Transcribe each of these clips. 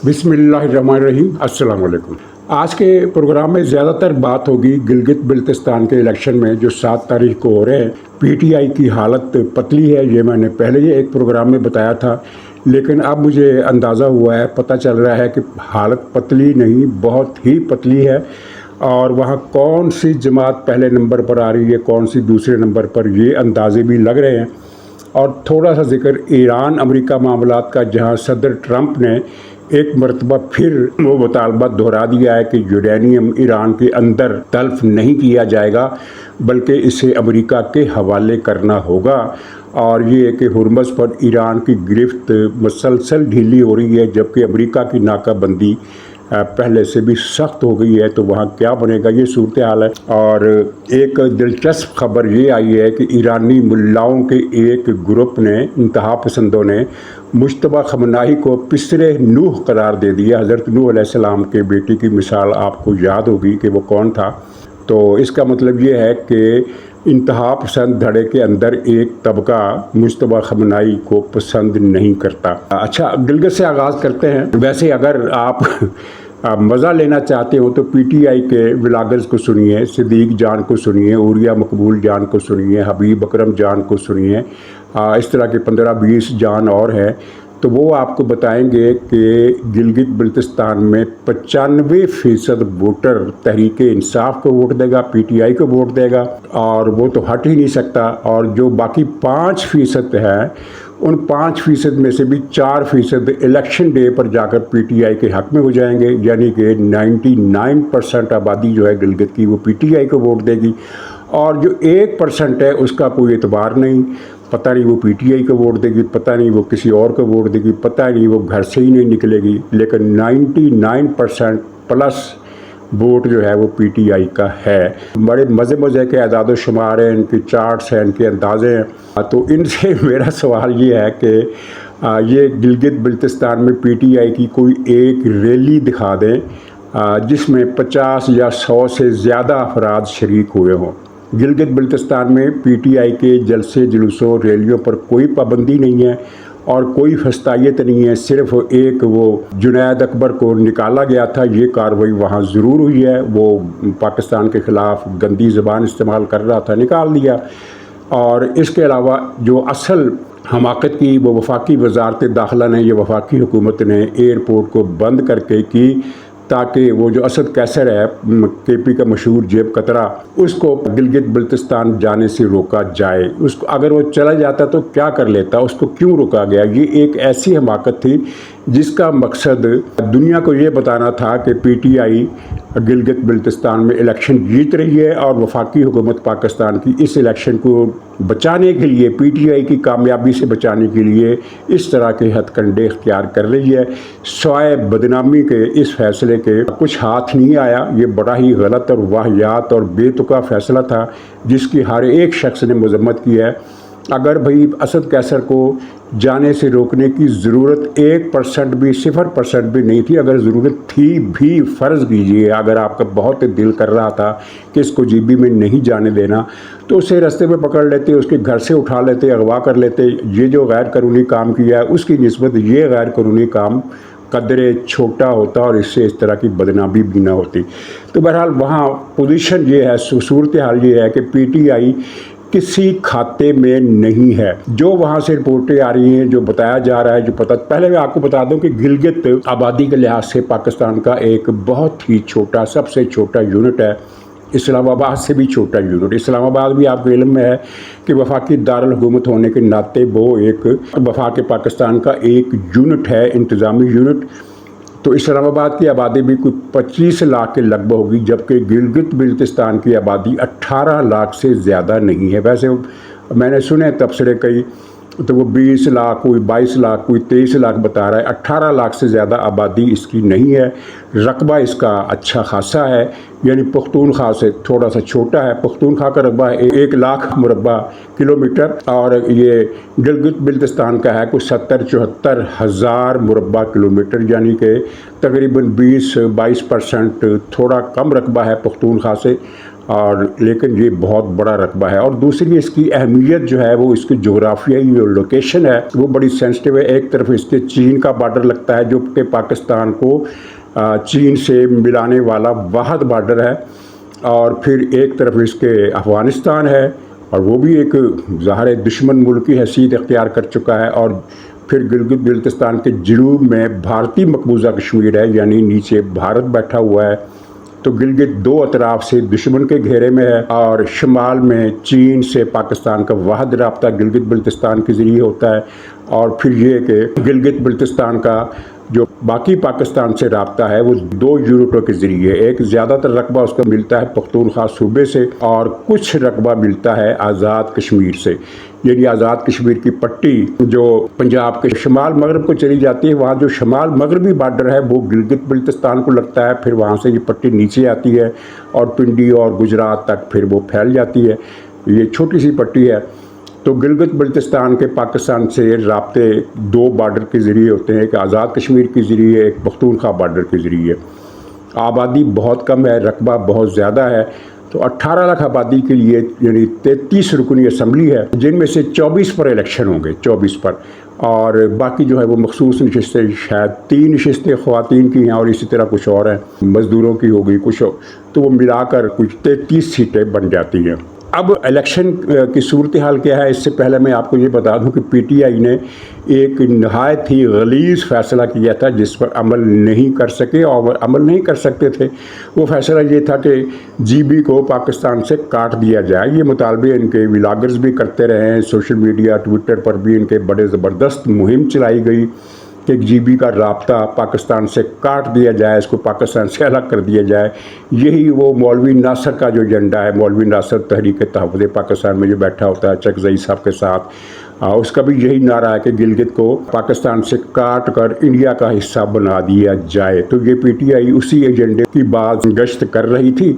बिस्मिल्लाहिर्रहमानिर्रहीम। अस्सलाम वालेकुम। आज के प्रोग्राम में ज़्यादातर बात होगी गिलगित बिल्तिस्तान के इलेक्शन में जो 7 तारीख को हो रहे हैं। पीटीआई की हालत पतली है, ये मैंने पहले ही एक प्रोग्राम में बताया था, लेकिन अब मुझे अंदाज़ा हुआ है, पता चल रहा है कि हालत पतली नहीं, बहुत ही पतली है। और वहाँ कौन सी जमात पहले नंबर पर आ रही है, कौन सी दूसरे नंबर पर, ये अंदाजे भी लग रहे हैं। और थोड़ा सा जिक्र ईरान अमेरिका मामलात का, जहाँ सदर ट्रंप ने एक मरतबा फिर वो मुतालबा दोहरा दिया है कि यूरेनियम ईरान के अंदर तल्फ नहीं किया जाएगा, बल्कि इसे अमेरिका के हवाले करना होगा। और ये कि हुर्मज़ पर ईरान की गिरफ्त मुसलसल ढीली हो रही है, जबकि अमेरिका की नाकाबंदी पहले से भी सख्त हो गई है। तो वहाँ क्या बनेगा, ये सूरत हाल है। और एक दिलचस्प खबर ये आई है कि ईरानी मुल्लाओं के एक ग्रुप ने, इंतहा पसंदों ने, मुश्तबा खमनाई को पिसरे नूह करार दे दिया। हज़रत नूह अलैहिस्सलाम के बेटी की मिसाल आपको याद होगी कि वो कौन था। तो इसका मतलब ये है कि इंतहा पसंद धड़े के अंदर एक तबका मुश्तबा खमनाई को पसंद नहीं करता। अच्छा, गिलगित से आगाज़ करते हैं। वैसे अगर आप मज़ा लेना चाहते हो तो पीटीआई के व्लागर्स को सुनिए, सिद्दीक जान को सुनिए, उरिया मकबूल जान को सुनिए, हबीब अकरम जान को सुनिए। इस तरह के 15-20 जान और हैं। तो वो आपको बताएंगे कि गिलगित बिल्तिस्तान में 95% वोटर तहरीक इंसाफ को वोट देगा, पीटीआई को वोट देगा, और वो तो हट ही नहीं सकता। और जो बाकी 5% है, उन 5% में से भी 4% इलेक्शन डे पर जाकर पीटीआई के हक़ में हो जाएंगे। यानी कि 99% आबादी जो है गिलगित की, वो पीटीआई को वोट देगी। और जो 1% है उसका कोई एतबार नहीं, पता नहीं वो पीटीआई को वोट देगी, पता नहीं वो किसी और को वोट देगी, पता नहीं वो घर से ही नहीं निकलेगी। लेकिन 99% प्लस वोट जो है वो पीटीआई का है। बड़े मज़े के अदाद व शुमार हैं, इनके चार्ट्स हैं, इनके अंदाज़े हैं। तो इनसे मेरा सवाल ये है कि ये गिलगित बिल्तिस्तान में पीटीआई की कोई एक रैली दिखा दें जिसमें 50 या 100 से ज़्यादा अफराद शरीक हुए हों। गिलगित बिल्तिस्तान में पीटीआई के जलसे जुलूसों रैलियों पर कोई पाबंदी नहीं है और कोई फस्तायत नहीं है। सिर्फ एक वो जुनैद अकबर को निकाला गया था, ये कार्रवाई वहाँ ज़रूर हुई है। वो पाकिस्तान के ख़िलाफ़ गंदी ज़बान इस्तेमाल कर रहा था, निकाल दिया। और इसके अलावा जो असल हमाकत की वो वफाकी वजारत दाखिला ने, ये वफाकी हुकूमत ने एयरपोर्ट को बंद करके की, ताकि वो जो असद कैसर है, केपी का मशहूर जेब कतरा, उसको गिलगित बिल्तिस्तान जाने से रोका जाए। उसको अगर वो चला जाता तो क्या कर लेता, उसको क्यों रोका गया। ये एक ऐसी हमाकत थी जिसका मकसद दुनिया को ये बताना था कि पीटीआई गिलगित बिल्तिस्तान में इलेक्शन जीत रही है और वफाकी हुकूमत पाकिस्तान की इस इलेक्शन को बचाने के लिए, पीटीआई की कामयाबी से बचाने के लिए इस तरह के हथकंडे इख्तियार कर रही है। स्वाय बदनामी के इस फैसले के कुछ हाथ नहीं आया। ये बड़ा ही गलत और वाहियात और बेतुका फैसला था जिसकी हर एक शख्स ने मजम्मत की है। अगर भाई असद कैसर को जाने से रोकने की ज़रूरत 1% भी, 0% भी नहीं थी, अगर ज़रूरत थी भी, फ़र्ज़ कीजिए अगर आपका बहुत दिल कर रहा था कि इसको जीबी में नहीं जाने देना, तो उसे रास्ते में पकड़ लेते, उसके घर से उठा लेते, अगवा कर लेते। ये जो गैर कानूनी काम किया है उसकी निस्बत ये गैर कानूनी काम कदरे छोटा होता और इससे इस तरह की बदनामी भी ना होती। तो बहरहाल वहाँ पोजीशन ये है, सूरत हाल ये है कि पीटीआई किसी खाते में नहीं है। जो वहाँ से रिपोर्टें आ रही हैं, जो बताया जा रहा है, जो पता, पहले मैं आपको बता दूं कि गिलगित आबादी के लिहाज से पाकिस्तान का एक बहुत ही छोटा, सबसे छोटा यूनिट है। इस्लामाबाद से भी छोटा यूनिट। इस्लामाबाद भी आपके इल्म में है कि वफाकी दारुल हुकूमत होने के नाते वो एक वफाक पाकिस्तान का एक यूनिट है, इंतज़ामी यूनिट। तो इस्लामाबाद की आबादी भी कुछ 25 लाख के लगभग होगी, जबकि गिलगित बिल्तिस्तान की आबादी 18 लाख से ज़्यादा नहीं है। वैसे मैंने सुने तबसरे कई, तो वो 20 लाख, कोई 22 लाख, कोई 23 लाख बता रहा है। 18 लाख से ज़्यादा आबादी इसकी नहीं है। रकबा इसका अच्छा खासा है, यानी पख्तूनख्वा से थोड़ा सा छोटा है। पख्तूनख्वा का रकबा 1 लाख मुरबा किलोमीटर और ये गिलगित बिल्तिस्तान का है कुछ 70-74 हज़ार मुरबा किलोमीटर, यानी कि तकरीबन 20-22% थोड़ा कम रकबा है पख्तूनख्वा से। اور لیکن یہ بہت بڑا رقبہ ہے. اور دوسری اس کی اہمیت جو ہے وہ اس کی جغرافیائی جو لوکیشن ہے وہ بڑی سینسٹیو ہے. ایک طرف اس کے چین کا بارڈر لگتا ہے جو کہ پاکستان کو چین سے ملانے والا واحد بارڈر ہے، اور پھر ایک طرف اس کے افغانستان ہے اور وہ بھی ایک ظاہر دشمن ملک کی حیثیت اختیار کر چکا ہے، اور پھر گلگت بلتستان کے جنوب میں بھارتی مقبوضہ کشمیر ہے، یعنی نیچے بھارت بیٹھا ہوا ہے. تو گلگت دو اطراف سے دشمن کے گھیرے میں ہے، اور شمال میں چین سے پاکستان کا واحد رابطہ گلگت بلتستان کے ذریعے ہوتا ہے. اور پھر یہ کہ گلگت بلتستان کا جو باقی پاکستان سے رابطہ ہے وہ دو یونٹوں کے ذریعے، ایک زیادہ تر رقبہ اس کا ملتا ہے پختونخوا صوبے سے اور کچھ رقبہ ملتا ہے آزاد کشمیر سے. یعنی آزاد کشمیر کی پٹی جو پنجاب کے شمال مغرب کو چلی جاتی ہے، وہاں جو شمال مغربی بارڈر ہے وہ گلگت بلتستان کو لگتا ہے، پھر وہاں سے یہ پٹی نیچے آتی ہے اور پنڈی اور گجرات تک پھر وہ پھیل جاتی ہے. یہ چھوٹی سی پٹی ہے. تو گلگت بلتستان کے پاکستان سے رابطے دو بارڈر کے ذریعے ہوتے ہیں، ایک آزاد کشمیر کے ذریعے، ایک پختونخوا بارڈر کے ذریعے. آبادی بہت کم ہے، رقبہ بہت زیادہ ہے. تو 18 لاکھ آبادی کے لیے یعنی 33 رکنی اسمبلی ہے، جن میں سے 24 پر الیکشن ہوں گے، 24 پر. اور باقی جو ہے وہ مخصوص نشستیں، شاید 3 نشستیں خواتین کی ہیں اور اسی طرح کچھ اور ہیں، مزدوروں کی ہو گئی کچھ، تو وہ ملا کر کچھ 33 سیٹیں بن جاتی ہیں. اب الیکشن کی صورتحال کیا ہے؟ اس سے پہلے میں آپ کو یہ بتا دوں کہ پی ٹی آئی نے ایک نہایت ہی غلیظ فیصلہ کیا تھا جس پر عمل نہیں کر سکے، اور عمل نہیں کر سکتے تھے. وہ فیصلہ یہ تھا کہ جی بی کو پاکستان سے کاٹ دیا جائے. یہ مطالبے ان کے ولاگرز بھی کرتے رہے ہیں، سوشل میڈیا ٹویٹر پر بھی ان کے بڑے زبردست مہم چلائی گئی کہ جی بی کا رابطہ پاکستان سے کاٹ دیا جائے، اس کو پاکستان سے الگ کر دیا جائے. یہی وہ مولوی ناصر کا جو ایجنڈا ہے، مولوی ناصر تحریک تحفظ پاکستان میں جو بیٹھا ہوتا ہے چکزئی صاحب کے ساتھ، اس کا بھی یہی نعرہ ہے کہ گلگت کو پاکستان سے کاٹ کر انڈیا کا حصہ بنا دیا جائے. تو یہ پی ٹی آئی اسی ایجنڈے کی بات گشت کر رہی تھی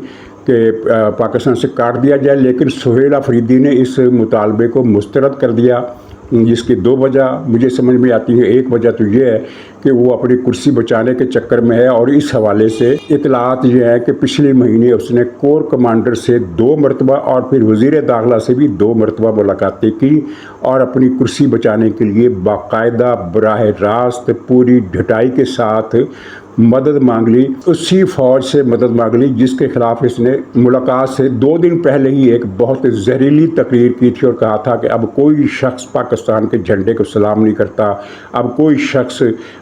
کہ پاکستان سے کاٹ دیا جائے، لیکن سہیل آفریدی نے اس مطالبے کو مسترد کر دیا، جس کی دو وجہ مجھے سمجھ میں آتی ہے. ایک وجہ تو یہ ہے کہ وہ اپنی کرسی بچانے کے چکر میں ہے، اور اس حوالے سے اطلاعات یہ ہیں کہ پچھلے مہینے اس نے کور کمانڈر سے 2 مرتبہ اور پھر وزیر داخلہ سے بھی 2 مرتبہ ملاقاتیں کی، اور اپنی کرسی بچانے کے لیے باقاعدہ براہ راست پوری ڈھٹائی کے ساتھ مدد مانگ لی. اسی فوج سے مدد مانگ لی جس کے خلاف اس نے ملاقات سے 2 دن پہلے ہی ایک بہت زہریلی تقریر کی تھی اور کہا تھا کہ اب کوئی شخص پاکستان کے جھنڈے کو سلام نہیں کرتا، اب کوئی شخص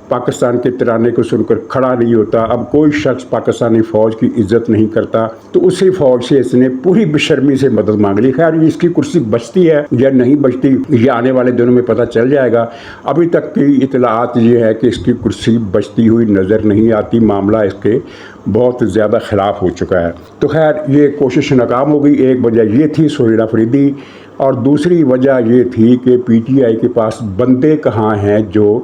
پاکستان کے ترانے کو سن کر کھڑا نہیں ہوتا، اب کوئی شخص پاکستانی فوج کی عزت نہیں کرتا. تو اسی فوج سے اس نے پوری بے شرمی سے مدد مانگ لی. خیر اس کی کرسی بچتی ہے یا نہیں بچتی یہ آنے والے دنوں میں پتہ چل جائے گا. ابھی تک کی اطلاعات یہ ہے کہ اس کی کرسی بچتی ہوئی نظر نہیں آتی، معاملہ اس کے بہت زیادہ خلاف ہو چکا ہے. تو خیر یہ کوشش ناکام ہو گئی. ایک وجہ یہ تھی سہیل آفریدی، اور دوسری وجہ یہ تھی کہ پی ٹی آئی کے پاس بندے کہاں ہیں جو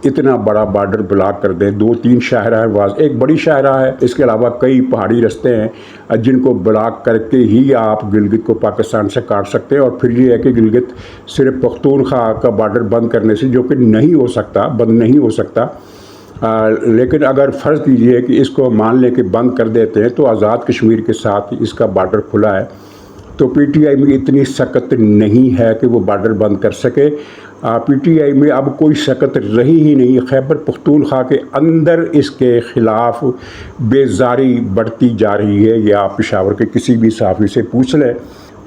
اتنا بڑا بارڈر بلاک کر دیں. 2-3 شاہراہ ہیں، ایک بڑی شاہراہ ہے، اس کے علاوہ کئی پہاڑی رستے ہیں جن کو بلاک کر کے ہی آپ گلگت کو پاکستان سے کاٹ سکتے ہیں. اور پھر یہ ہے کہ گلگت صرف پختونخوا کا بارڈر بند کرنے سے، جو کہ نہیں ہو سکتا، بند نہیں ہو سکتا، لیکن اگر فرض کیجئے کہ اس کو مان لیں کہ بند کر دیتے ہیں تو آزاد کشمیر کے ساتھ اس کا بارڈر کھلا ہے. تو پی ٹی آئی میں اتنی سخت نہیں ہے کہ وہ بارڈر بند کر سکے. پی ٹی آئی میں اب کوئی سخت رہی ہی نہیں. خیبر پختونخوا کے اندر اس کے خلاف بیزاری بڑھتی جا رہی ہے. یا پشاور کے کسی بھی صحافی سے پوچھ لیں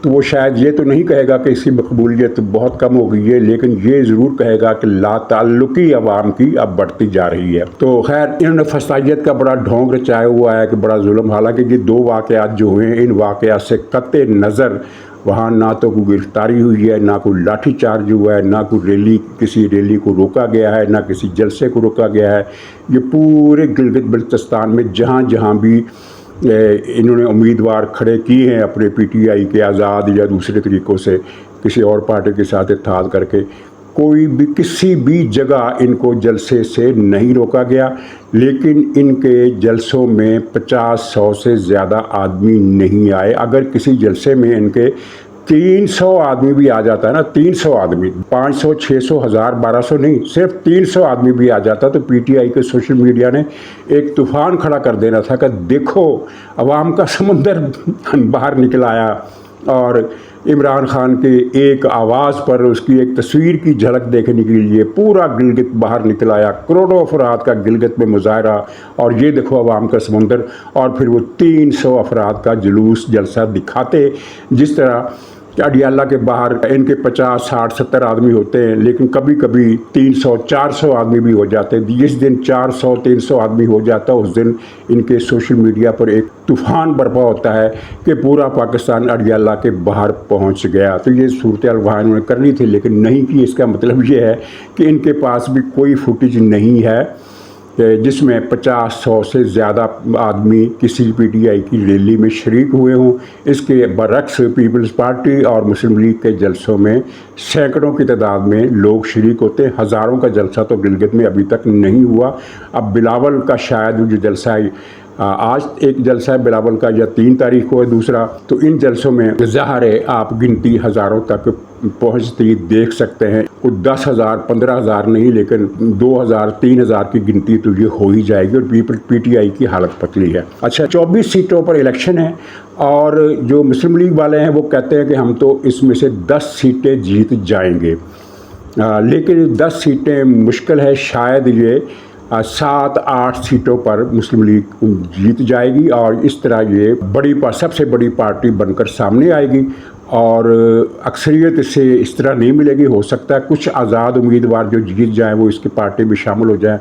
تو وہ شاید یہ تو نہیں کہے گا کہ اس کی مقبولیت بہت کم ہو گئی ہے، لیکن یہ ضرور کہے گا کہ لا تعلقی عوام کی اب بڑھتی جا رہی ہے. تو خیر انہوں نے فسادیت کا بڑا ڈھونگ رچایا ہوا ہے کہ بڑا ظلم. حالانکہ یہ 2 واقعات جو ہوئے ہیں، ان واقعات سے قطع نظر وہاں نہ تو کوئی گرفتاری ہوئی ہے، نہ کوئی لاٹھی چارج ہوا ہے، نہ کوئی کسی ریلی کو روکا گیا ہے، نہ کسی جلسے کو روکا گیا ہے. یہ پورے گلگت بلتستان میں جہاں جہاں بھی انہوں نے امیدوار کھڑے کیے ہیں اپنے پی ٹی آئی کے آزاد یا دوسرے طریقوں سے کسی اور پارٹی کے ساتھ اتحاد کر کے، کوئی بھی کسی بھی جگہ ان کو جلسے سے نہیں روکا گیا. لیکن ان کے جلسوں میں 50-100 سے زیادہ آدمی نہیں آئے. اگر کسی جلسے میں ان کے 300 आदमी भी आ जाता है ना, 300 आदमी, 500, 600, 1000, 1200 नहीं, सिर्फ 300 आदमी भी आ जाता तो पीटीआई के सोशल मीडिया ने एक तूफान खड़ा कर देना था कि देखो अवाम का समंदर बाहर निकल आया, और इमरान खान के एक आवाज़ पर उसकी एक तस्वीर की झलक देखने के लिए पूरा गिलगित बाहर निकल आया, करोड़ों अफराद का गिलगित में मुजाहरा, और ये देखो अवाम का समंदर। और फिर वो 300 अफराद का जुलूस जलसा दिखाते, जिस तरह अडियाला के बाहर इनके 50, 60, 70 आदमी होते हैं, लेकिन कभी कभी 300, 400 आदमी भी हो जाते हैं। जिस दिन 400, 300 आदमी हो जाता है उस दिन इनके सोशल मीडिया पर एक तूफान बर्पा होता है कि पूरा पाकिस्तान अडियाला के बाहर पहुंच गया। तो ये सूरत वहाँ इन्होंने करनी थी लेकिन नहीं की। इसका मतलब ये है कि इनके पास भी कोई फुटेज नहीं है जिसमें 50-100 से ज़्यादा आदमी किसी पीटीआई की रैली में शरीक हुए हों। इसके बरक्स पीपल्स पार्टी और मुस्लिम लीग के जलसों में सैकड़ों की तादाद में लोग शरीक होते हैं। हज़ारों का जलसा तो गिलगित में अभी तक नहीं हुआ। अब बिलावल का शायद जो जलसा है, आज एक जलसा है बिलावल का, या 3 तारीख को है दूसरा, तो इन जलसों में ज़ाहिर है आप गिनती हज़ारों तक पहुँचती देख सकते हैं। कुछ 10,000, 15,000 नहीं, लेकिन 2,000, 3,000 की गिनती तो ये हो ही जाएगी। और पीटीआई की हालत पतली है। अच्छा, 24 सीटों पर इलेक्शन है और जो मुस्लिम लीग वाले हैं वो कहते हैं कि हम तो इसमें से 10 सीटें जीत जाएंगे, लेकिन 10 सीटें मुश्किल है। शायद ये 7-8 सीटों पर मुस्लिम लीग जीत जाएगी और इस तरह ये सबसे बड़ी पार्टी बनकर सामने आएगी। और अक्सरियत से इस तरह नहीं मिलेगी। हो सकता है कुछ आज़ाद उम्मीदवार जो जीत जाएं वो इसकी पार्टी में शामिल हो जाएं,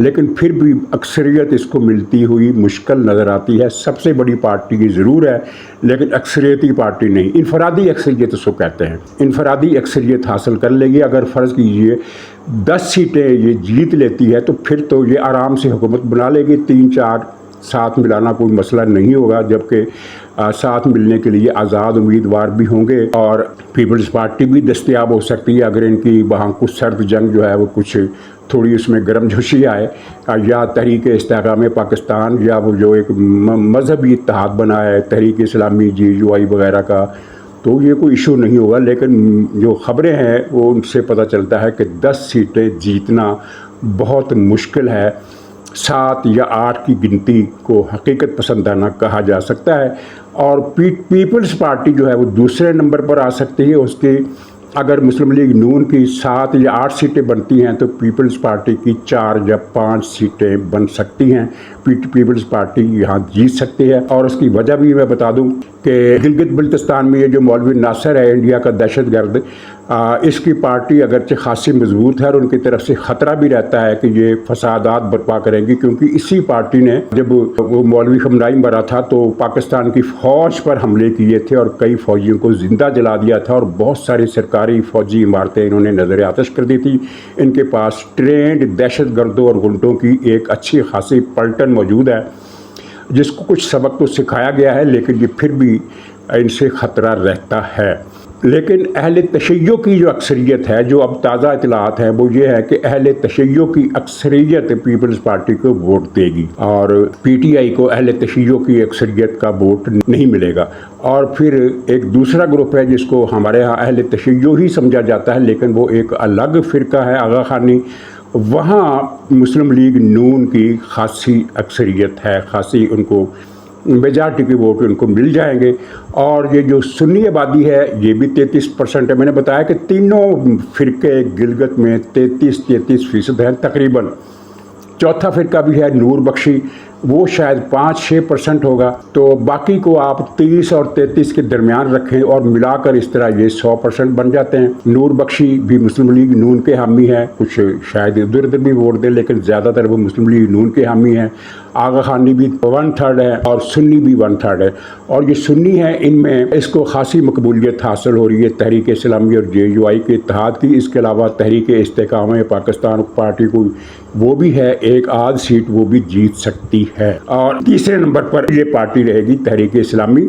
लेकिन फिर भी अक्सरियत इसको मिलती हुई मुश्किल नज़र आती है। सबसे बड़ी पार्टी की ज़रूर है लेकिन अक्सरियती पार्टी नहीं, इनफरादी अक्सरियत उसको कहते हैं। इनफरादी अक्सरियत हासिल कर लेगी। अगर फ़र्ज़ कीजिए 10 सीटें ये जीत लेती है तो फिर तो ये आराम से हुकूमत बना लेगी। 3-4 साथ मिलाना कोई मसला नहीं होगा, जबकि साथ मिलने के लिए आज़ाद उम्मीदवार भी होंगे और पीपल्स पार्टी भी दस्तयाब हो सकती है अगर इनकी वहाँ कुछ सर्द जंग जो है वो कुछ थोड़ी उसमें गर्म जोशी आए, या तहरीक इस्तेकाम पाकिस्तान, या वो जो एक मजहबी इत्तेहाद बना है तहरीक इस्लामी GUI वगैरह का, तो ये कोई इशू नहीं होगा। लेकिन जो ख़बरें हैं वो उनसे पता चलता है कि 10 सीटें जीतना बहुत मुश्किल है। 7 या 8 की गिनती को हकीकत पसंदाना कहा जा सकता है। और पीपल्स पार्टी जो है वो दूसरे नंबर पर आ सकती है। उसकी अगर मुस्लिम लीग नून की 7 या 8 सीटें बनती हैं तो पीपल्स पार्टी की 4 या 5 सीटें बन सकती हैं। पीपल्स पार्टी यहाँ जीत सकती है। और उसकी वजह भी मैं बता दूं कि गिलगित बल्तिस्तान में ये जो मौलवी नासिर है इंडिया का दहशतगर्द, इसकी पार्टी अगरचे खासी मजबूत है और उनकी तरफ से ख़तरा भी रहता है कि ये फसादात बर्पा करेंगी, क्योंकि इसी पार्टी ने जब वो मौलवी खमनाई मरा था तो पाकिस्तान की फ़ौज पर हमले किए थे और कई फ़ौजियों को ज़िंदा जला दिया था और बहुत सारी सरकारी फ़ौजी इमारतें इन्होंने नज़र आतिश कर दी थी। इनके पास ट्रेंड दहशतगर्दों और गुंडों की एक अच्छी खासी पलटन मौजूद है जिसको कुछ सबक तो सिखाया गया है, लेकिन ये फिर भी इनसे ख़तरा रहता है। लेकिन अहले तशय्यो की जो अक्सरियत है, जो अब ताज़ा इतलात हैं वो ये है कि अहले तशय्यो की अक्सरियत पीपल्स पार्टी को वोट देगी और पीटीआई को अहले तशय्यो की अक्सरियत का वोट नहीं मिलेगा। और फिर एक दूसरा ग्रुप है जिसको हमारे यहाँ अहले तशय्यो ही समझा जाता है, लेकिन वो एक अलग फ़िरका है आगा खानी। वहाँ मुस्लिम लीग नून की खासी अक्सरियत है, खासी उनको मेजॉरिटी के वोट उनको मिल जाएंगे। और ये जो सुन्नी आबादी है ये भी 33% है। मैंने बताया कि तीनों फ़िरके गिलगित में 33% हैं तकरीबन। चौथा फ़िरका भी है नूर बख्शी, वो शायद 5-6% होगा। तो बाकी को आप 30 और 33 के दरमियान रखें और मिलाकर इस तरह ये 100% बन जाते हैं। नूर बख्शी भी मुस्लिम लीग नून के हामी हैं, कुछ शायद इधर उधर भी वोट दें लेकिन ज़्यादातर वो मुस्लिम लीग नून के हामी हैं। आगा खानी भी 1/3 है और सुन्नी भी 1/3 है। और ये सुन्नी है, इनमें इसको खासी मकबूलियत हासिल हो रही है तहरीक इस्लामी और GUI के इत्तेहाद की। इसके अलावा तहरीक इस्तेकाम पाकिस्तान पार्टी को वो भी है, एक आध सीट वो भी जीत सकती है। और तीसरे नंबर पर ये पार्टी रहेगी तहरीक इस्लामी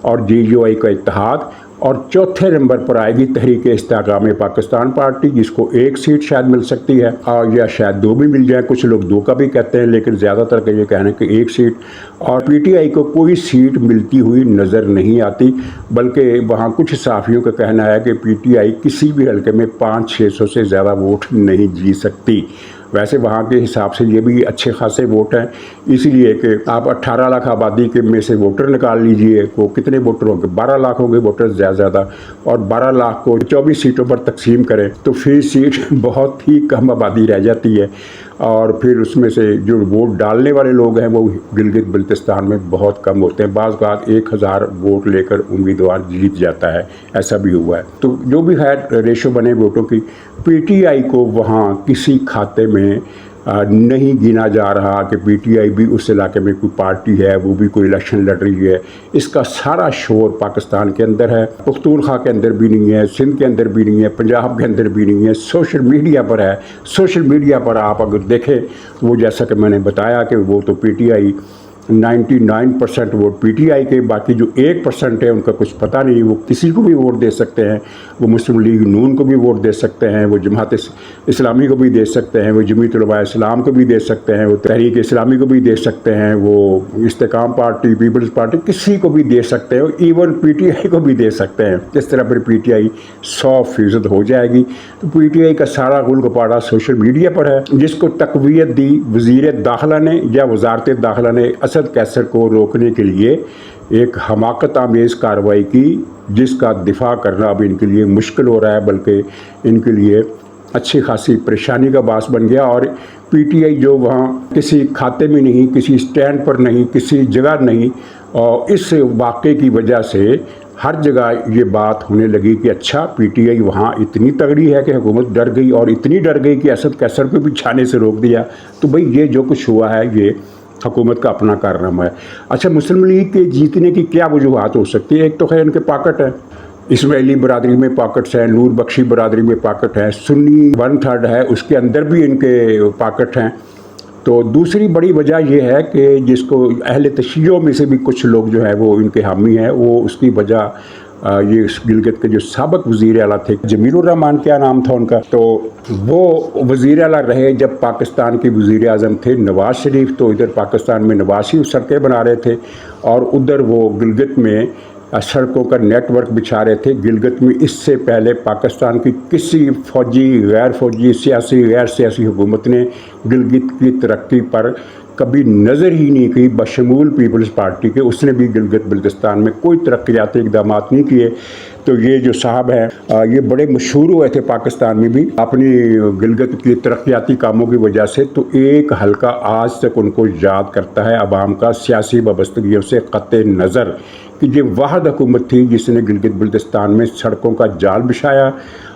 और GUI का इत्तेहाद। اور چوتھے نمبر پر آئے گی تحریک استحکام پاکستان پارٹی، جس کو 1 سیٹ شاید مل سکتی ہے، اور یا شاید 2 بھی مل جائیں، کچھ لوگ 2 کا بھی کہتے ہیں، لیکن زیادہ تر کا یہ کہنا ہے کہ 1 سیٹ۔ اور پی ٹی آئی کو کوئی سیٹ ملتی ہوئی نظر نہیں آتی، بلکہ وہاں کچھ صحافیوں کا کہنا ہے کہ پی ٹی آئی کسی بھی حلقے میں 500-600 سے زیادہ ووٹ نہیں جیت سکتی۔ ویسے وہاں کے حساب سے یہ بھی اچھے خاصے ووٹ ہیں، اس لیے کہ آپ 18 لاکھ آبادی کے میں سے ووٹر نکال لیجئے، وہ کتنے ووٹر ہوں گے؟ 12 لاکھ ہوں گے ووٹر زیادہ، اور 12 لاکھ کو 24 سیٹوں پر تقسیم کریں تو فی سیٹ بہت ہی کم آبادی رہ جاتی ہے، اور پھر اس میں سے جو ووٹ ڈالنے والے لوگ ہیں وہ گلگت بلتستان میں بہت کم ہوتے ہیں، بعض اوقات 1000 ووٹ لے کر امیدوار جیت جاتا ہے، ایسا بھی ہوا ہے۔ تو جو بھی ہے ریشو بنے ووٹوں کی، پی ٹی آئی کو وہاں کسی کھاتے میں نہیں گنا جا رہا کہ پی ٹی آئی بھی اس علاقے میں کوئی پارٹی ہے، وہ بھی کوئی الیکشن لڑ رہی ہے۔ اس کا سارا شور پاکستان کے اندر ہے، پختونخوا کے اندر بھی نہیں ہے، سندھ کے اندر بھی نہیں ہے، پنجاب کے اندر بھی نہیں ہے، سوشل میڈیا پر ہے۔ سوشل میڈیا پر آپ اگر دیکھیں وہ جیسا کہ میں نے بتایا کہ وہ تو P T I 99% vote P T I کے، باقی جو 1% ہے ان کا کچھ پتہ نہیں، وہ کسی کو بھی ووٹ دے سکتے ہیں، وہ مسلم لیگ نون کو بھی ووٹ دے سکتے ہیں، وہ جماعت اسلامی کو بھی دے سکتے ہیں، وہ جمعیت علماء اسلام کو بھی دے سکتے ہیں، وہ تحریک اسلامی کو بھی دے سکتے ہیں، وہ استحکام پارٹی، پیپلز پارٹی، کسی کو بھی دے سکتے ہیں، ایون پی ٹی آئی کو بھی دے سکتے ہیں۔ اس طرح پھر پی ٹی آئی 100% ہو جائے گی۔ تو پی ٹی آئی کا سارا غول گپاڑا سوشل میڈیا پر ہے، جس کو تقویت دی وزیر داخلہ نے یا وزارت داخلہ نے اسد قیصر کو روکنے کے لیے ایک حماقت آمیز کارروائی کی، جس کا دفاع کرنا اب ان کے لیے مشکل ہو رہا ہے، بلکہ ان کے لیے اچھی خاصی پریشانی کا باعث بن گیا۔ اور پی ٹی آئی جو وہاں کسی کھاتے میں نہیں، کسی اسٹینڈ پر نہیں، کسی جگہ نہیں، اور اس واقعے کی وجہ سے ہر جگہ یہ بات ہونے لگی کہ اچھا پی ٹی آئی وہاں اتنی تگڑی ہے کہ حکومت ڈر گئی، اور اتنی ڈر گئی کہ اسد قیصر کو بھی چھانے سے روک دیا۔ تو بھئی یہ جو کچھ ہوا ہے یہ حکومت کا اپنا کارنامہ ہے۔ اچھا مسلم لیگ کے جیتنے کی کیا وجوہات ہو سکتی ہے؟ ایک تو خیر ان کے پاکٹ ہے، اسماعیلی برادری میں پاکٹس ہیں، نور بخشی برادری میں پاکٹ ہے، سنی 1/3 ہے اس کے اندر بھی ان کے پاکٹ ہیں۔ تو دوسری بڑی وجہ یہ ہے کہ جس کو اہل تشیعوں میں سے بھی کچھ لوگ جو ہے وہ ان کے حامی ہیں، وہ اس کی وجہ یہ گلگت کے جو سابق وزیر اعلیٰ تھے، جمیل الرحمان کیا نام تھا ان کا، تو وہ وزیر اعلیٰ رہے جب پاکستان کے وزیر اعظم تھے نواز شریف، تو ادھر پاکستان میں نواز شریف سڑکیں بنا رہے تھے اور ادھر وہ گلگت میں سڑکوں کا نیٹ ورک بچھا رہے تھے۔ گلگت میں اس سے پہلے پاکستان کی کسی فوجی، غیر فوجی، سیاسی، غیر سیاسی حکومت نے گلگت کی ترقی پر کبھی نظر ہی نہیں کی، بشمول پیپلز پارٹی کے، اس نے بھی گلگت بلتستان میں کوئی ترقیاتی اقدامات نہیں کیے۔ تو یہ جو صاحب ہیں یہ بڑے مشہور ہوئے تھے پاکستان میں بھی اپنی گلگت کی ترقیاتی کاموں کی وجہ سے، تو ایک حلقہ آج تک ان کو یاد کرتا ہے عوام کا سیاسی وابستگیوں سے قطع نظر، کہ یہ واحد حکومت تھی جس نے گلگت بلتستان میں سڑکوں کا جال بچھایا،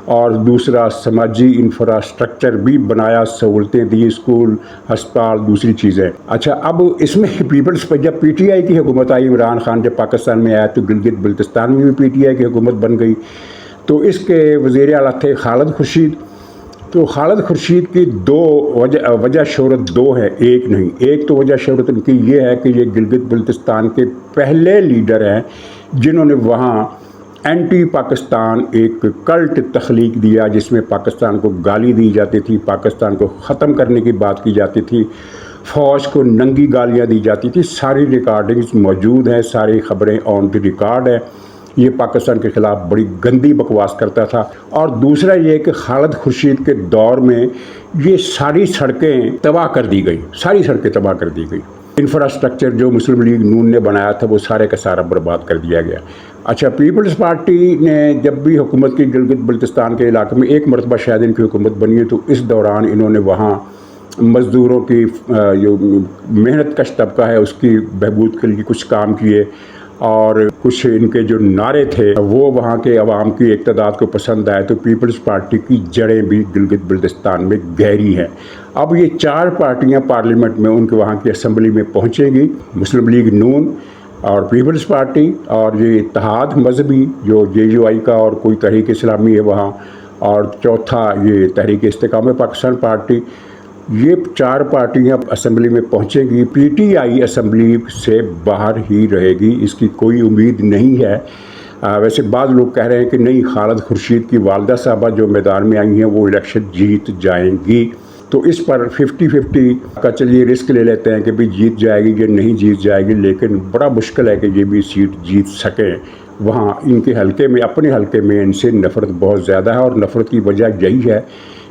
اور دوسرا سماجی انفراسٹرکچر بھی بنایا، سہولتیں دی، اسکول، ہسپتال، دوسری چیزیں۔ اچھا اب اس میں پیپلز پر جب پی ٹی آئی کی حکومت آئی، عمران خان جب پاکستان میں آیا تو گلگت بلتستان میں بھی پی ٹی آئی کی حکومت بن گئی۔ تو اس کے وزیر اعلیٰ تھے خالد خورشید۔ تو خالد خورشید کی وجہ شہرت 2 ہے، ایک نہیں۔ ایک تو وجہ شہرت ان کی یہ ہے کہ یہ گلگت بلتستان کے پہلے لیڈر ہیں جنہوں نے وہاں اینٹی پاکستان ایک کلٹ تخلیق دیا، جس میں پاکستان کو گالی دی جاتی تھی، پاکستان کو ختم کرنے کی بات کی جاتی تھی، فوج کو ننگی گالیاں دی جاتی تھی۔ ساری ریکارڈنگز موجود ہیں، ساری خبریں آن دی ریکارڈ ہیں۔ یہ پاکستان کے خلاف بڑی گندی بکواس کرتا تھا۔ اور دوسرا یہ کہ خالد خورشید کے دور میں یہ ساری سڑکیں تباہ کر دی گئی، ساری سڑکیں تباہ کر دی گئی۔ انفراسٹرکچر جو مسلم لیگ نون نے بنایا تھا وہ سارے کا سارا برباد کر دیا گیا۔ اچھا پیپلز پارٹی نے جب بھی حکومت کی گلگت بلتستان کے علاقے میں، ایک مرتبہ شاید ان کی حکومت بنی ہے، تو اس دوران انہوں نے وہاں مزدوروں کی جو محنت کش طبقہ ہے اس کی بہبود کے لیے کچھ کام کیے، اور کچھ ان کے جو نعرے تھے وہ وہاں کے عوام کی ایک تعداد کو پسند آئے۔ تو پیپلز پارٹی کی جڑیں بھی گلگت بلتستان میں گہری ہیں۔ اب یہ 4 پارٹیاں پارلیمنٹ میں ان کے وہاں کی اسمبلی میں پہنچیں گی، مسلم لیگ نون اور پیپلز پارٹی، اور یہ اتحاد مذہبی جو جے یو آئی کا اور کوئی تحریک اسلامی ہے وہاں، اور چوتھا یہ تحریک استحکام پاکستان پارٹی۔ یہ 4 پارٹیاں اسمبلی میں پہنچیں گی۔ پی ٹی آئی اسمبلی سے باہر ہی رہے گی، اس کی کوئی امید نہیں ہے वैसे بعض लोग कह रहे हैं कि नहीं, खालिद खुर्शीद की वालदा साहबा जो मैदान में आई हैं वो इलेक्शन जीत जाएंगी। तो इस पर 50-50 का चलिए रिस्क ले लेते हैं कि भाई जीत जाएगी या नहीं जीत जाएगी, लेकिन बड़ा मुश्किल है कि ये भी सीट जीत सकें। वहाँ इनके हलके में, अपने हलके में इनसे नफ़रत बहुत ज़्यादा है, और नफ़रत की वजह यही है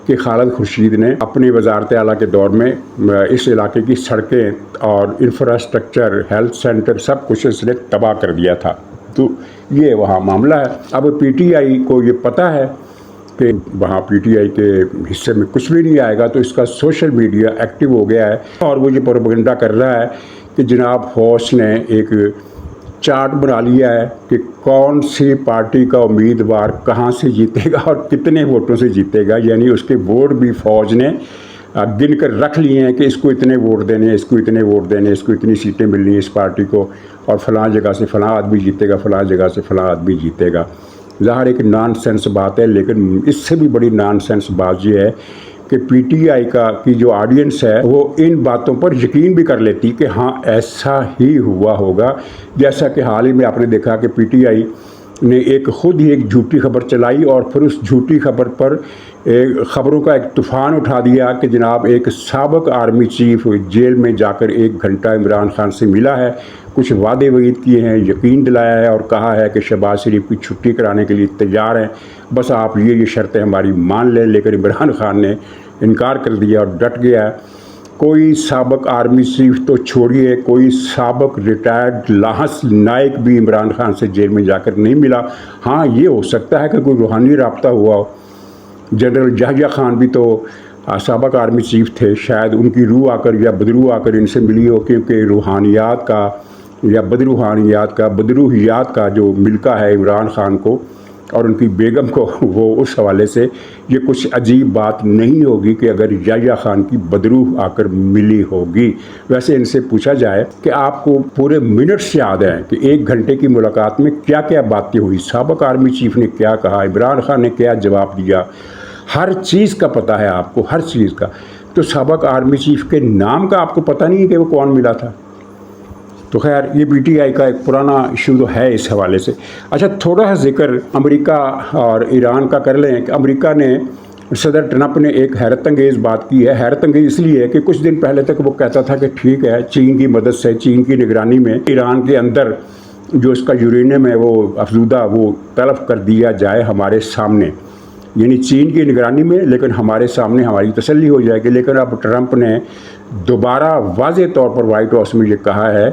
कि खालिद खुर्शीद ने अपने वजारत आला के दौर में इस इलाके की सड़कें और इंफ्रास्ट्रक्चर, हेल्थ सेंटर, सब कुछ इसने तबाह कर दिया था। तो ये वहाँ मामला है। अब पीटीआई को ये पता है कि वहाँ पीटीआई के हिस्से में कुछ भी नहीं आएगा, तो इसका सोशल मीडिया एक्टिव हो गया है और वो ये प्रोपेगेंडा कर रहा है कि जनाब होश ने एक चार्ट बना लिया है कि कौन सी पार्टी का उम्मीदवार कहाँ से जीतेगा और कितने वोटों से जीतेगा। यानी उसके वोट भी फौज ने गिन कर रख लिए हैं कि इसको इतने वोट देने, इसको इतने वोट देने, इसको इतनी सीटें मिलनी है इस पार्टी को, और फलां जगह से फलां आदमी जीतेगा, फलां जगह से फलां आदमी जीतेगा। ज़ाहिर एक नॉनसेंस बात है, लेकिन इससे भी बड़ी नॉनसेंस बात ये है कि पीटीआई की जो ऑडियंस है वो इन बातों पर यकीन भी कर लेती कि हाँ ऐसा ही हुआ होगा। जैसा कि हाल ही में आपने देखा कि पीटीआई ने खुद ही एक झूठी खबर चलाई और फिर उस झूठी खबर पर ख़बरों का एक तूफ़ान उठा दिया कि जनाब एक साबिक आर्मी चीफ जेल में जाकर 1 घंटा इमरान खान से मिला है, कुछ वादे वईद किए हैं, यकीन दिलाया है और कहा है कि शहबाज शरीफ की छुट्टी कराने के लिए तैयार हैं, बस आप ये शर्तें हमारी मान लें। लेकिन इमरान खान ने इनकार कर दिया और डट गया है। कोई साबिक आर्मी चीफ तो छोड़िए, कोई साबिक रिटायर्ड लाहस नायक भी इमरान खान से जेल में जाकर नहीं मिला। हाँ, ये हो सकता है कि कोई रूहानी राब्ता हुआ हो। जनरल याह्या खान भी तो साबिक आर्मी चीफ थे, शायद उनकी रूह आकर या बदरूह आकर इनसे मिली हो, क्योंकि रूहानियात का या बदरूहियात का जो मिलका है इमरान खान को और उनकी बेगम को, वो उस हवाले से ये कुछ अजीब बात नहीं होगी कि अगर याह्या खान की बदरूह आकर मिली होगी। वैसे इनसे पूछा जाए कि आपको पूरे मिनट्स याद हैं कि 1 घंटे की मुलाकात में क्या क्या बातें हुई, साबिक आर्मी चीफ ने क्या कहा, इमरान खान ने क्या जवाब दिया, हर चीज़ का पता है आपको, हर चीज़ का। तो साबिक आर्मी चीफ के नाम का आपको पता नहीं है कि वो कौन मिला था। तो खैर ये पीटीआई का एक पुराना इशू तो है इस हवाले से। अच्छा, थोड़ा सा जिक्र अमेरिका और ईरान का कर लें कि अमेरिका ने, सदर ट्रंप ने एक हैरत अंगेज़ बात की है। हैरत अंगेज़ इसलिए कि कुछ दिन पहले तक वो कहता था कि ठीक है, चीन की मदद से, चीन की निगरानी में ईरान के अंदर जो इसका यूरेनियम है वो अफजूदा वो तलब कर दिया जाए हमारे सामने, यानी चीन की निगरानी में, लेकिन हमारे सामने हमारी तसल्ली हो जाएगी। लेकिन अब ट्रंप ने दोबारा वाज़े तौर पर वाइट हाउस में ये कहा है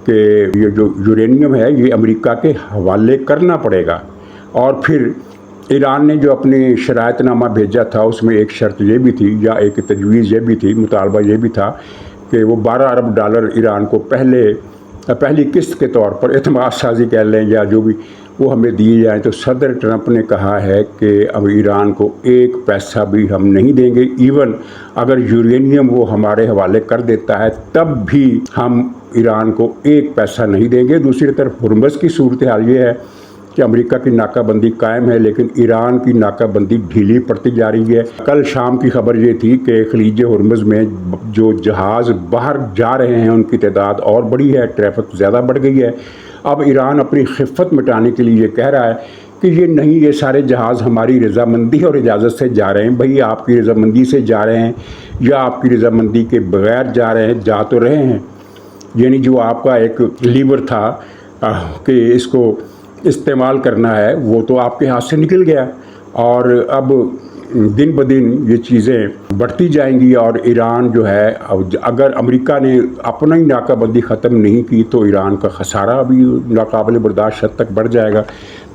कि ये जो यूरेनियम है ये अमेरिका के हवाले करना पड़ेगा। और फिर ईरान ने जो अपनी शरायतनामा भेजा था उसमें एक शर्त ये भी थी, या एक तजवीज़ ये भी थी, मुतालबा ये भी था कि वो $12 अरब ईरान को पहली किस्त के तौर पर एतमाद साजी कह लें या जो भी, वो हमें दिए जाएँ। तो सदर ट्रंप ने कहा है कि अब ईरान को 1 पैसा भी हम नहीं देंगे, इवन अगर यूरेनियम वो हमारे हवाले कर देता है तब भी हम ईरान को 1 पैसा नहीं देंगे। दूसरी तरफ हुर्मुज़ की सूरत हाल ये है कि अमेरिका की नाकाबंदी कायम है, लेकिन ईरान की नाकाबंदी ढीली पड़ती जा रही है। कल शाम की खबर ये थी कि खलीज हुर्मुज़ में जो जहाज़ बाहर जा रहे हैं उनकी तादाद और बढ़ी है, ट्रैफिक ज़्यादा बढ़ गई है। अब ईरान अपनी खिफ़त मिटाने के लिए ये कह रहा है कि ये नहीं, ये सारे जहाज़ हमारी रजामंदी और इजाज़त से जा रहे हैं। भाई, आपकी रजामंदी से जा रहे हैं या आपकी रजामंदी के बगैर जा रहे हैं, जा तो रहे हैं। यानी जो आपका एक लीवर था कि इसको इस्तेमाल करना है, वो तो आपके हाथ से निकल गया, और अब दिन ब दिन ये चीज़ें बढ़ती जाएंगी। और ईरान जो है, अगर अमेरिका ने अपना ही नाकाबंदी ख़त्म नहीं की तो ईरान का खसारा भी नाकाबिल बर्दाश्त हद तक बढ़ जाएगा।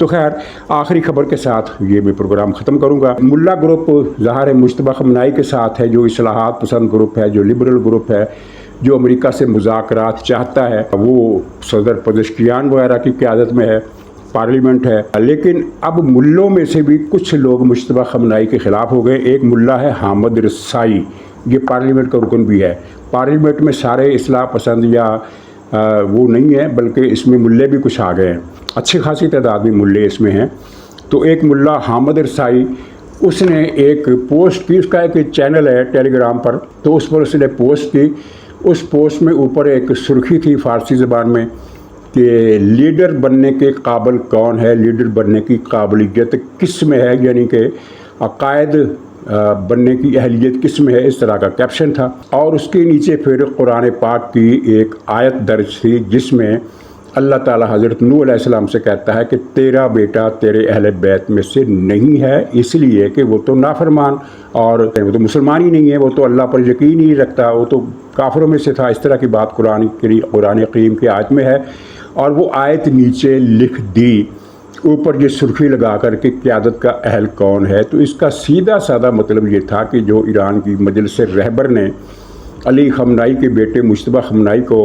तो खैर, आखिरी खबर के साथ ये मैं प्रोग्राम ख़त्म करूँगा। मुल्ला ग्रुप ज़ाहिर मुश्तबा खमनाई के साथ है, जो इस्लाहात पसंद ग्रुप है, जो लिबरल ग्रुप है, जो अमेरिका से मुज़ाकरात चाहता है। वो सदर पज़ेश्कियान वगैरह की क़यादत में है, पार्लियामेंट है। लेकिन अब मुल्लों में से भी कुछ लोग मुश्तबा खमनाई के ख़िलाफ़ हो गए। एक मुल्ला है हामिद रसाई, ये पार्लियामेंट का रुकन भी है। पार्लियामेंट में सारे इस्लाह पसंद या वो नहीं है, बल्कि इसमें मुल्ले भी कुछ आ गए हैं, अच्छी खासी तादाद में मुल्ले इसमें हैं। तो एक मुल्ला हामिद रसाई, उसने एक पोस्ट की, उसका एक चैनल है टेलीग्राम पर, तो उस पर उसने पोस्ट की। उस पोस्ट में ऊपर एक सुर्खी थी फ़ारसी ज़बान में کہ لیڈر بننے کے قابل کون ہے، لیڈر بننے کی قابلیت کس میں ہے، یعنی کہ عقائد بننے کی اہلیت کس میں ہے، اس طرح کا کیپشن تھا۔ اور اس کے نیچے پھر قرآن پاک کی ایک آیت درج تھی جس میں اللہ تعالیٰ حضرت نوح علیہ السلام سے کہتا ہے کہ تیرا بیٹا تیرے اہل بیت میں سے نہیں ہے، اس لیے کہ وہ تو نافرمان اور وہ تو مسلمان ہی نہیں ہے، وہ تو اللہ پر یقین ہی رکھتا، وہ تو کافروں میں سے تھا۔ اس طرح کی بات قرآن کریم کی آیت میں ہے، اور وہ آیت نیچے لکھ دی اوپر یہ سرخی لگا کر کہ قیادت کا اہل کون ہے۔ تو اس کا سیدھا سادہ مطلب یہ تھا کہ جو ایران کی مجلس رہبر نے علی خامنائی کے بیٹے مجتبیٰ خامنائی کو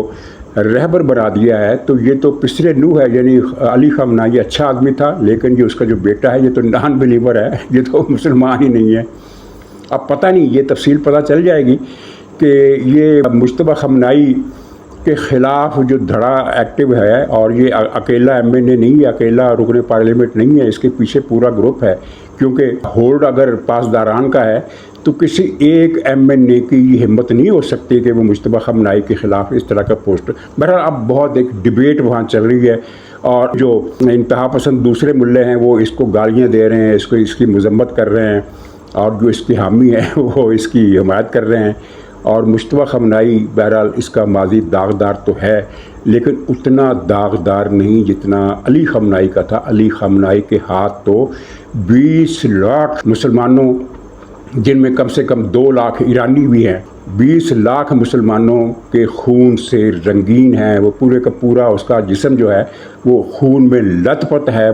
رہبر بنا دیا ہے، تو یہ تو پسر نوح ہے، یعنی علی خامنائی اچھا آدمی تھا، لیکن یہ اس کا جو بیٹا ہے یہ تو نان بلیور ہے، یہ تو مسلمان ہی نہیں ہے۔ اب پتہ نہیں، یہ تفصیل پتہ چل جائے گی کہ یہ مجتبیٰ خامنائی کے خلاف جو دھڑا ایکٹیو ہے، اور یہ اکیلا ایم این اے نہیں ہے، اکیلا رکن پارلیمنٹ نہیں ہے، اس کے پیچھے پورا گروپ ہے، کیونکہ ہولڈ اگر پاسداران کا ہے تو کسی ایک ایم این اے کی یہ ہمت نہیں ہو سکتی کہ وہ مجتبیٰ خامنائی کے خلاف اس طرح کا پوسٹ۔ بہرحال اب بہت ایک ڈبیٹ وہاں چل رہی ہے، اور جو انتہا پسند دوسرے ملے ہیں وہ اس کو گالیاں دے رہے ہیں، اس کی مذمت کر رہے ہیں، اور جو اس کی حامی ہیں وہ اس کی حمایت کر رہے ہیں۔ اور مجتبیٰ خامنائی بہرحال اس کا ماضی داغدار تو ہے، لیکن اتنا داغدار نہیں جتنا علی خامنائی کا تھا۔ علی خامنائی کے ہاتھ تو 20 لاکھ مسلمانوں، جن میں کم سے کم 2 لاکھ ایرانی بھی ہیں، 20 لاکھ مسلمانوں کے خون سے رنگین ہیں، وہ پورے کا پورا اس کا جسم جو ہے وہ خون میں لت پت ہے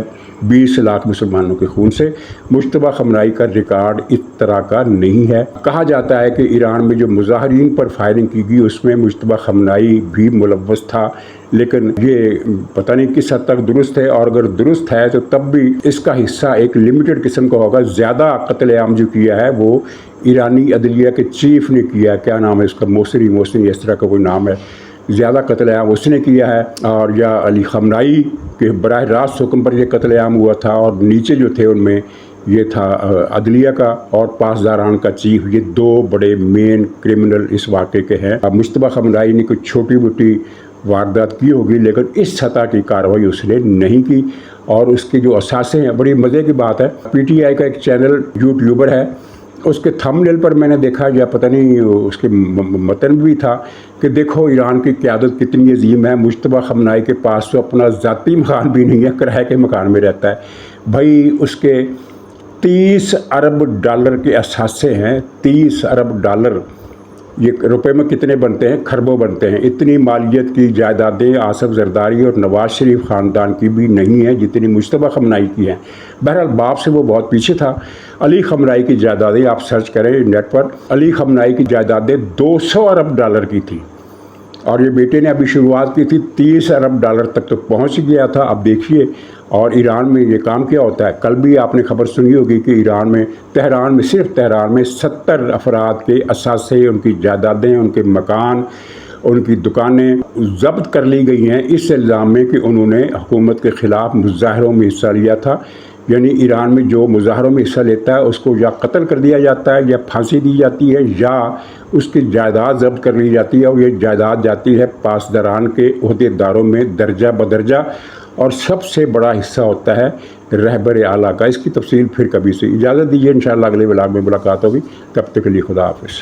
20 لاکھ مسلمانوں کے خون سے۔ مجتبیٰ خامنائی کا ریکارڈ اس طرح کا نہیں ہے۔ کہا جاتا ہے کہ ایران میں جو مظاہرین پر فائرنگ کی گئی اس میں مجتبیٰ خامنائی بھی ملوث تھا، لیکن یہ پتہ نہیں کس حد تک درست ہے، اور اگر درست ہے تو تب بھی اس کا حصہ ایک لمیٹڈ قسم کا ہوگا۔ زیادہ قتل عام جو کیا ہے وہ ایرانی عدلیہ کے چیف نے کیا، کیا نام ہے اس کا، موسری اس طرح کا کوئی نام ہے، زیادہ قتل عام اس نے کیا ہے، اور یا علی خامنائی کے براہ راست حکم پر یہ قتل عام ہوا تھا، اور نیچے جو تھے ان میں یہ تھا عدلیہ کا اور پاسداران کا چیف، یہ 2 بڑے مین کرمنل اس واقعے کے ہیں۔ اب مجتبیٰ خامنائی نے کوئی چھوٹی موٹی واردات کی ہوگی، لیکن اس سطح کی کارروائی اس نے نہیں کی، اور اس کے جو اثاثے ہیں، بڑی مزے کی بات ہے، پی ٹی آئی کا ایک چینل یوٹیوبر ہے، اس کے تھم نیل پر میں نے دیکھا، یا پتہ نہیں اس کے متن بھی تھا کہ دیکھو ایران کی قیادت کتنی عظیم ہے، مجتبیٰ خامنائی کے پاس تو اپنا ذاتی مکان بھی نہیں ہے، کرائے کے مکان میں رہتا ہے۔ بھائی اس کے 30 ارب ڈالر کے اثاثے ہیں، 30 ارب ڈالر، یہ روپے میں کتنے بنتے ہیں، کھربوں بنتے ہیں۔ اتنی مالیت کی جائیدادیں آصف زرداری اور نواز شریف خاندان کی بھی نہیں ہیں جتنی مجتبیٰ خامنائی کی ہیں۔ بہرحال باپ سے وہ بہت پیچھے تھا۔ علی خامنائی کی جائیدادیں آپ سرچ کریں نیٹ پر، علی خامنائی کی جائیدادیں 200 ارب ڈالر کی تھیں، اور یہ بیٹے نے ابھی شروعات کی تھی، 30 ارب ڈالر تک تو پہنچ گیا تھا۔ اب دیکھیے، اور ایران میں یہ کام کیا ہوتا ہے، کل بھی آپ نے خبر سنی ہوگی کہ ایران میں صرف تہران میں 70 افراد کے اثاثے، ان کی جائیدادیں، ان کے مکان، ان کی دکانیں ضبط کر لی گئی ہیں اس الزام میں کہ انہوں نے حکومت کے خلاف مظاہروں میں حصہ لیا تھا۔ یعنی ایران میں جو مظاہروں میں حصہ لیتا ہے اس کو یا قتل کر دیا جاتا ہے، یا پھانسی دی جاتی ہے، یا اس کی جائیداد ضبط کر لی جاتی ہے، اور یہ جائیداد جاتی ہے پاسداران کے عہدے داروں میں درجہ بدرجہ، اور سب سے بڑا حصہ ہوتا ہے رہبر اعلیٰ کا۔ اس کی تفصیل پھر کبھی سے، اجازت دیجیے، انشاءاللہ اگلے ولاگ میں ملاقات ہوگی، تب تک کے لیے خدا حافظ۔